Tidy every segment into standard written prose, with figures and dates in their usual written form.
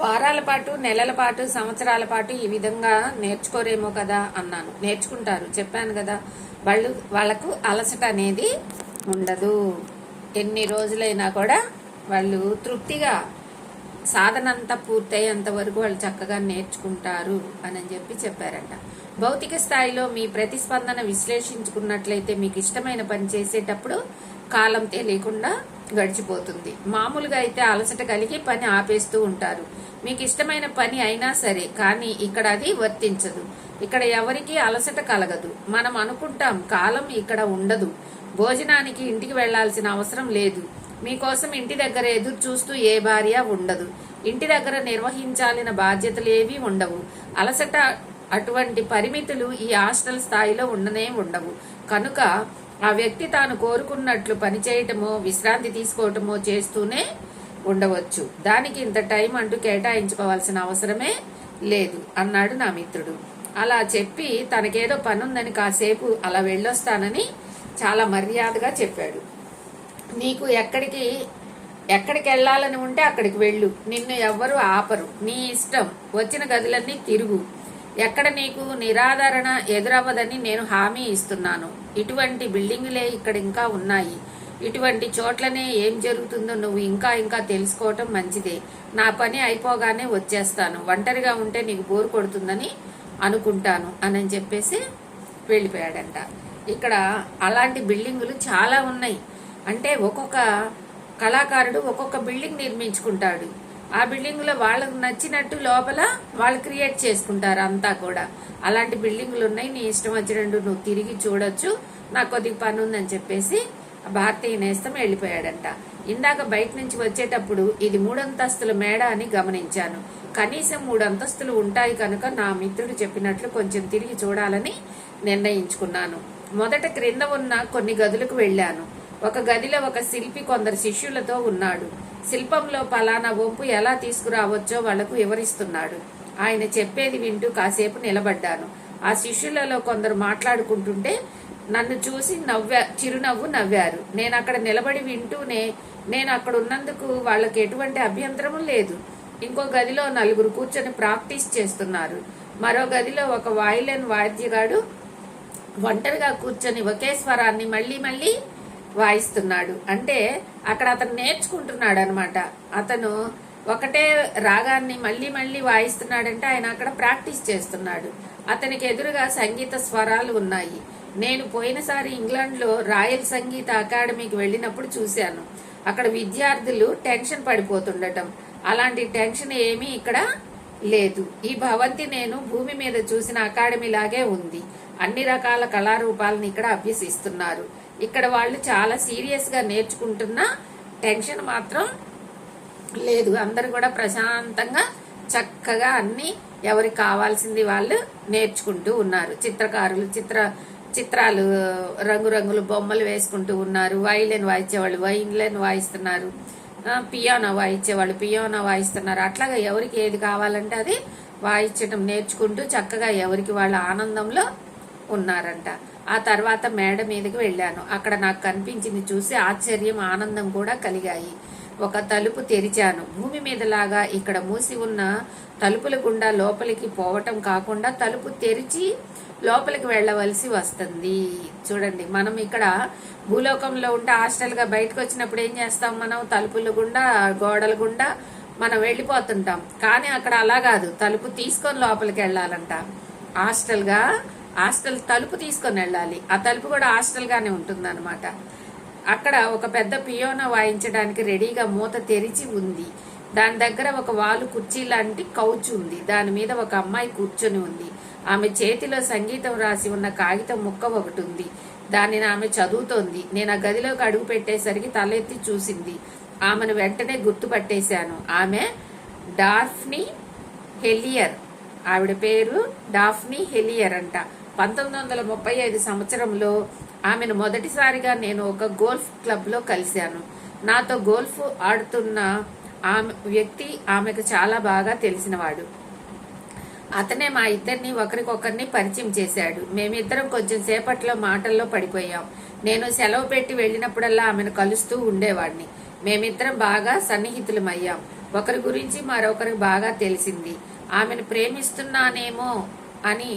వారాల పాటు, నెలల పాటు, సంవత్సరాల పాటు ఈ విధంగా నేర్చుకోరేమో కదా అన్నాను. నేర్చుకుంటారు, చెప్పాను కదా. వాళ్ళకు అలసట అనేది ఉండదు. ఎన్ని రోజులైనా కూడా వాళ్ళు తృప్తిగా సాధన అంతా పూర్తయ్యేంత వరకు వాళ్ళు చక్కగా నేర్చుకుంటారు అని చెప్పారంట. భౌతిక స్థాయిలో మీ ప్రతిస్పందన విశ్లేషించుకున్నట్లయితే మీకు ఇష్టమైన పని చేసేటప్పుడు కాలం తెలియకుండా గడిచిపోతుంది. మామూలుగా అయితే అలసట కలిగి పని ఆపేస్తూ ఉంటారు. మీకు ఇష్టమైన పని అయినా సరే, కానీ ఇక్కడ అది వర్తించదు. ఇక్కడ ఎవరికి అలసట కలగదు. మనం అనుకుంటాం కాలం ఇక్కడ ఉండదు, భోజనానికి ఇంటికి వెళ్లాల్సిన అవసరం లేదు, మీకోసం ఇంటి దగ్గర ఎదురు చూస్తూ ఏ భార్య ఉండదు, ఇంటి దగ్గర నిర్వహించాల్సిన బాధ్యతలు ఏవి ఉండవు. అలసట అటువంటి పరిమితులు ఈ హాస్టల్ స్థాయిలో ఉండవు. కనుక ఆ వ్యక్తి తాను కోరుకున్నట్లు పనిచేయటమో విశ్రాంతి తీసుకోవటమో చేస్తూనే ఉండవచ్చు. దానికి ఇంత టైం అంటూ కేటాయించుకోవాల్సిన అవసరమే లేదు అన్నాడు నా మిత్రుడు. అలా చెప్పి తనకేదో పనుందని కాసేపు అలా వెళ్ళొస్తానని చాలా మర్యాదగా చెప్పాడు. నీకు ఎక్కడికి వెళ్ళాలని ఉంటే అక్కడికి వెళ్ళు, నిన్ను ఎవ్వరూ ఆపరు, నీ ఇష్టం, వచ్చిన గదులన్నీ తిరుగు, ఎక్కడ నీకు నిరాదరణ ఎదురవ్వదని నేను హామీ ఇస్తున్నాను. ఇటువంటి బిల్డింగులే ఇక్కడ ఇంకా ఉన్నాయి. ఇటువంటి చోట్లనే ఏం జరుగుతుందో నువ్వు ఇంకా తెలుసుకోవటం మంచిదే. నా పని అయిపోగానే వచ్చేస్తాను. ఒంటరిగా ఉంటే నీకు బోరు కొడుతుందని అనుకుంటాను అని చెప్పేసి వెళ్ళిపోయాడంట. ఇక్కడ అలాంటి బిల్డింగులు చాలా ఉన్నాయి. అంటే ఒక్కొక్క కళాకారుడు ఒక్కొక్క బిల్డింగ్ నిర్మించుకుంటాడు. ఆ బిల్డింగ్ లో వాళ్ళకు నచ్చినట్టు లోపల వాళ్ళు క్రియేట్ చేసుకుంటారు అంతా కూడా. అలాంటి బిల్డింగులు ఉన్నాయి. నీ ఇష్టం వచ్చినట్టు నువ్వు తిరిగి చూడొచ్చు, నాకు కొద్దిగా పని ఉందని చెప్పేసి భారతీయ నేస్తం వెళ్ళిపోయాడంట. ఇందాక బయట నుంచి వచ్చేటప్పుడు ఇది 3 అంతస్తుల మేడ అని గమనించాను. కనీసం 3 అంతస్తులు ఉంటాయి కనుక నా మిత్రుడు చెప్పినట్లు కొంచెం తిరిగి చూడాలని నిర్ణయించుకున్నాను. మొదట క్రింద ఉన్న కొన్ని గదులకు వెళ్ళాను. ఒక గదిలో ఒక శిల్పి కొందరు శిష్యులతో ఉన్నాడు. శిల్పంలో పలానా వంపు ఎలా తీసుకురావచ్చో వాళ్లకు వివరిస్తున్నాడు. ఆయన చెప్పేది వింటూ కాసేపు నిలబడ్డాను. ఆ శిష్యులలో కొందరు మాట్లాడుకుంటుంటే నన్ను చూసి చిరునవ్వు నవ్వారు. నేను అక్కడ నిలబడి వింటూనే నేను అక్కడ ఉన్నందుకు వాళ్ళకి ఎటువంటి అభ్యంతరం లేదు. ఇంకో గదిలో 4 కూర్చొని ప్రాక్టీస్ చేస్తున్నారు. మరో గదిలో ఒక వాయిలిన్ వాద్యగాడు ఒంటరిగా కూర్చొని ఒకే స్వరాన్ని మళ్ళీ వాయిస్తున్నాడు. అంటే అక్కడ అతను నేర్చుకుంటున్నాడు అనమాట. అతను ఒకటే రాగాన్ని మళ్ళీ వాయిస్తున్నాడంటే ఆయన అక్కడ ప్రాక్టీస్ చేస్తున్నాడు. అతనికి ఎదురుగా సంగీత స్వరాలు ఉన్నాయి. నేను పోయినసారి ఇంగ్లాండ్లో రాయల్ సంగీత అకాడమీకి వెళ్ళినప్పుడు చూశాను. అక్కడ విద్యార్థులు టెన్షన్ పడిపోతుండటం. అలాంటి టెన్షన్ ఏమీ ఇక్కడ లేదు. ఈ భవంతి నేను భూమి మీద చూసిన అకాడమీ లాగే ఉంది. అన్ని రకాల కళారూపాలను ఇక్కడ అభ్యసిస్తున్నారు. ఇక్కడ వాళ్ళు చాలా సీరియస్ గా నేర్చుకుంటున్నా టెన్షన్ మాత్రం లేదు. అందరు కూడా ప్రశాంతంగా చక్కగా అన్ని ఎవరికి కావాల్సింది వాళ్ళు నేర్చుకుంటూ ఉన్నారు. చిత్రకారులు చిత్రాలు రంగురంగులు బొమ్మలు వేసుకుంటూ ఉన్నారు. వైలిన్ వాయించేవాళ్ళు వైలిన్ వాయిస్తున్నారు, పియానో వాయించేవాళ్ళు పియానో వాయిస్తున్నారు. అట్లాగా ఎవరికి ఏది కావాలంటే అది వాయించడం నేర్చుకుంటూ చక్కగా ఎవరికి వాళ్ళ ఆనందంలో ఉన్నారంట. ఆ తర్వాత మేడ మీదకి వెళ్ళాను. అక్కడ నాకు కనిపించింది చూసి ఆశ్చర్యం, ఆనందం కూడా కలిగాయి. ఒక తలుపు తెరిచాను. భూమి మీద లాగా ఇక్కడ మూసి ఉన్న తలుపుల గుండా లోపలికి పోవటం కాకుండా తలుపు తెరిచి లోపలికి వెళ్ళవలసి వస్తుంది. చూడండి, మనం ఇక్కడ భూలోకంలో ఉంటే హాస్టల్ గా బయటకు వచ్చినప్పుడు ఏం చేస్తాం, మనం తలుపుల గుండా గోడల గుండా మనం వెళ్ళిపోతుంటాం. కానీ అక్కడ అలా కాదు, తలుపు తీసుకొని లోపలికి వెళ్ళాలంట. హాస్టల్ తలుపు తీసుకొని వెళ్ళాలి. ఆ తలుపు కూడా హాస్టల్ గానే ఉంటుంది అనమాట. అక్కడ ఒక పెద్ద పియోనో వాయించడానికి రెడీగా మూత తెరిచి ఉంది. దాని దగ్గర ఒక వాలు కుర్చీ లాంటి కౌచ్ ఉంది. దాని మీద ఒక అమ్మాయి కూర్చొని ఉంది. ఆమె చేతిలో సంగీతం రాసి ఉన్న కాగితం ముక్క ఒకటి ఉంది. దానిని ఆమె చదువుతోంది. నేను ఆ గదిలోకి అడుగు పెట్టేసరికి తలెత్తి చూసింది. ఆమెను వెంటనే గుర్తుపట్టేశాను. ఆమె డాఫ్నీ హెలియర్. ఆవిడ పేరు డాఫ్నీ హెలియర్ అంట. 1935 సంవత్సరంలో ఆమెను మొదటిసారిగా నేను ఒక గోల్ఫ్ క్లబ్ లో కలిశాను. నాతో గోల్ఫ్ ఆడుతున్న ఆమె వ్యక్తి ఆమెకు చాలా బాగా తెలిసినవాడు. అతనే మా ఇద్దరిని ఒకరికొకరిని పరిచయం చేశాడు. మేమిద్దరం కొంచెం సేపట్లో మాటల్లో పడిపోయాం. నేను సెలవు పెట్టి వెళ్ళినప్పుడల్లా ఆమెను కలుస్తూ ఉండేవాడిని. మేమిద్దరం బాగా సన్నిహితులమయ్యాం. ఒకరి గురించి మరొకరికి బాగా తెలిసింది. ఆమెను ప్రేమిస్తున్నానేమో అని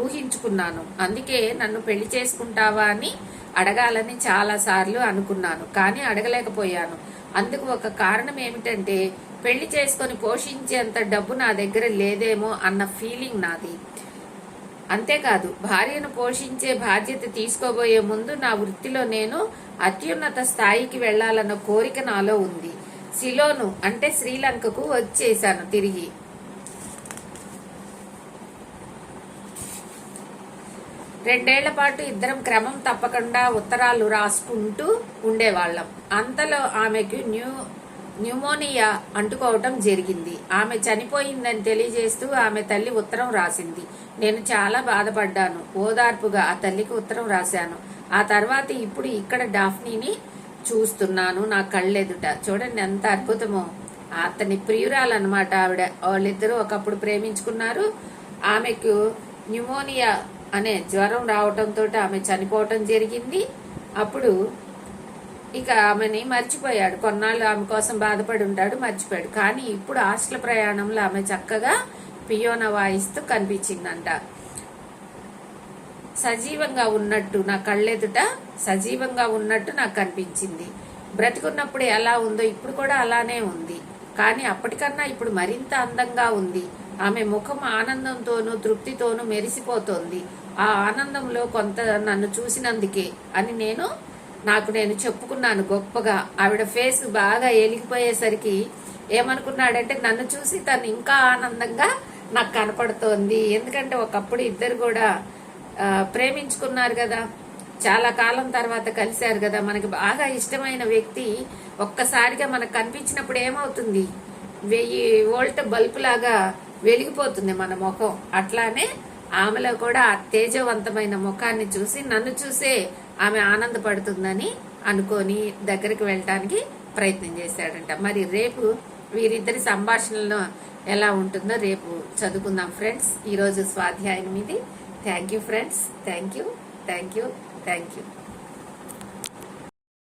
ఊహించుకున్నాను. అందుకే నన్ను పెళ్లి చేసుకుంటావా అని అడగాలని చాలా సార్లు అనుకున్నాను, కానీ అడగలేకపోయాను. అందుకు ఒక కారణం ఏమిటంటే పెళ్లి చేసుకొని పోషించేంత డబ్బు నా దగ్గర లేదేమో అన్న ఫీలింగ్ నాది. అంతేకాదు, భార్యను పోషించే బాధ్యత తీసుకోబోయే ముందు నా వృత్తిలో నేను అత్యున్నత స్థాయికి వెళ్లాలన్న కోరిక నాలో ఉంది. సిలోను అంటే శ్రీలంకకు వచ్చేశాను తిరిగి. 2 ఏళ్ల పాటు ఇద్దరం క్రమం తప్పకుండా ఉత్తరాలు రాసుకుంటూ ఉండేవాళ్లం. అంతలో ఆమెకు న్యూమోనియా అంటుకోవటం జరిగింది. ఆమె చనిపోయిందని తెలియజేస్తూ ఆమె తల్లి ఉత్తరం రాసింది. నేను చాలా బాధపడ్డాను. ఓదార్పుగా ఆ తల్లికి ఉత్తరం రాశాను. ఆ తర్వాత ఇప్పుడు ఇక్కడ డాఫ్నీని చూస్తున్నాను నా కళ్ళెదుట. చూడండి ఎంత అద్భుతమో. అతని ప్రియురాలన్నమాట ఆవిడ. వాళ్ళిద్దరూ ఒకప్పుడు ప్రేమించుకున్నారు. ఆమెకు న్యూమోనియా అనే జ్వరం రావటంతో ఆమె చనిపోవటం జరిగింది. అప్పుడు ఇక ఆమెని మర్చిపోయాడు. కొన్నాళ్ళు ఆమె కోసం బాధపడి ఉంటాడు, మర్చిపోయాడు. కానీ ఇప్పుడు హాస్టల్ ప్రయాణంలో ఆమె చక్కగా పియోనా వాయిస్తూ కనిపించిందంట. సజీవంగా ఉన్నట్టు నా కళ్ళెదుట సజీవంగా ఉన్నట్టు నాకు కనిపించింది. బ్రతికున్నప్పుడు ఎలా ఉందో ఇప్పుడు కూడా అలానే ఉంది, కానీ అప్పటికన్నా ఇప్పుడు మరింత అందంగా ఉంది. ఆమె ముఖం ఆనందంతోనూ తృప్తితోనూ మెరిసిపోతోంది. ఆ ఆనందంలో కొంత నన్ను చూసినందుకే అని నాకు నేను చెప్పుకున్నాను గొప్పగా. ఆవిడ ఫేస్ బాగా ఎలిగిపోయేసరికి ఏమనుకున్నాడంటే నన్ను చూసి తను ఇంకా ఆనందంగా నాకు కనపడుతోంది. ఎందుకంటే ఒకప్పుడు ఇద్దరు కూడా ప్రేమించుకున్నారు కదా, చాలా కాలం తర్వాత కలిశారు కదా. మనకి బాగా ఇష్టమైన వ్యక్తి ఒక్కసారిగా మనకు కనిపించినప్పుడు ఏమవుతుంది, 1000 వోల్ట్ బల్బు లాగా వెలిగిపోతుంది మన ముఖం. అట్లానే ఆమెలో కూడా ఆ తేజవంతమైన ముఖాన్ని చూసి నన్ను చూసే ఆమె ఆనందపడుతుందని అనుకొని దగ్గరికి వెళ్ళటానికి ప్రయత్నం చేశాడంట. మరి రేపు వీరిద్దరి సంభాషణలో ఎలా ఉంటుందో రేపు చదువుకుందాం ఫ్రెండ్స్. ఈరోజు స్వాధ్యాయం ఇది. Thank you friends. Thank you.